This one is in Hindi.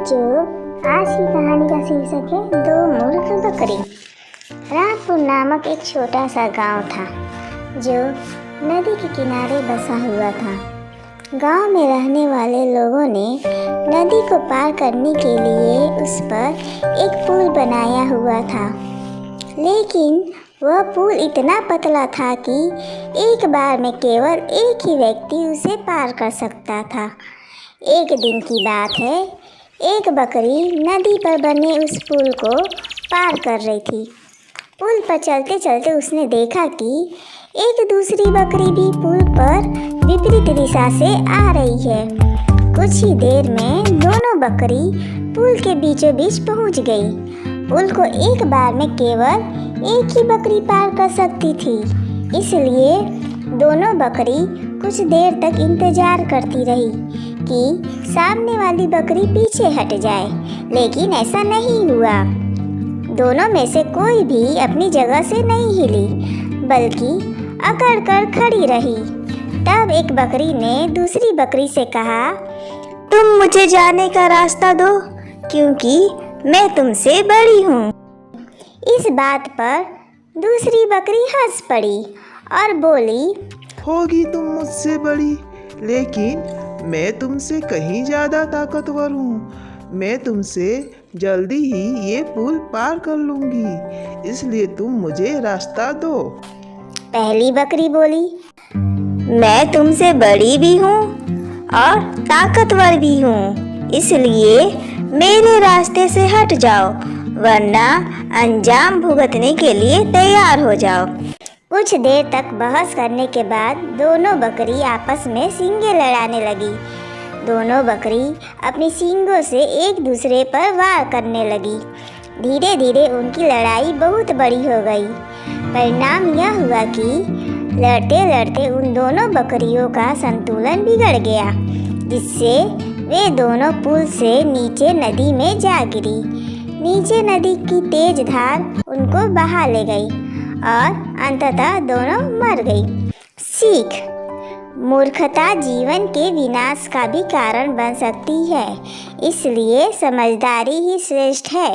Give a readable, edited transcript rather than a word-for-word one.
बच्चों, आज की कहानी का शीर्षक है दो मूर्ख बकरी। रामपुर नामक एक छोटा सा गांव था जो नदी के किनारे बसा हुआ था। गांव में रहने वाले लोगों ने नदी को पार करने के लिए उस पर एक पुल बनाया हुआ था, लेकिन वह पुल इतना पतला था कि एक बार में केवल एक ही व्यक्ति उसे पार कर सकता था। एक दिन की बात है, एक बकरी नदी पर बने उस पुल को पार कर रही थी। पुल पर चलते चलते उसने देखा कि एक दूसरी बकरी भी पुल पर विपरीत दिशा से आ रही है। कुछ ही देर में दोनों बकरी पुल के बीचों बीच पहुंच गई। पुल को एक बार में केवल एक ही बकरी पार कर सकती थी, इसलिए दोनों बकरी कुछ देर तक इंतजार करती रही कि सामने वाली बकरी पीछे हट जाए, लेकिन ऐसा नहीं हुआ। दोनों में से कोई भी अपनी जगह से नहीं हिली, बल्कि अकड़ कर खड़ी रही। तब एक बकरी ने दूसरी बकरी से कहा, तुम मुझे जाने का रास्ता दो, क्योंकि मैं तुमसे बड़ी हूँ। इस बात पर दूसरी बकरी हंस पड़ी और बोली, होगी तुम मुझसे बड़ी, लेकिन मैं तुमसे कहीं ज़्यादा ताकतवर हूँ। मैं तुमसे जल्दी ही ये पुल पार कर लूँगी, इसलिए तुम मुझे रास्ता दो। पहली बकरी बोली, मैं तुमसे बड़ी भी हूँ और ताकतवर भी हूँ, इसलिए मेरे रास्ते से हट जाओ, वरना अंजाम भुगतने के लिए तैयार हो जाओ। कुछ देर तक बहस करने के बाद दोनों बकरी आपस में सींगें लड़ाने लगी। दोनों बकरी अपनी सींगों से एक दूसरे पर वार करने लगी। धीरे धीरे उनकी लड़ाई बहुत बड़ी हो गई। परिणाम यह हुआ कि लड़ते लड़ते उन दोनों बकरियों का संतुलन बिगड़ गया, जिससे वे दोनों पुल से नीचे नदी में जा गिरी। नीचे नदी की तेज धार उनको बहा ले गई और अंततः दोनों मर गई। सीख: मूर्खता जीवन के विनाश का भी कारण बन सकती है, इसलिए समझदारी ही श्रेष्ठ है।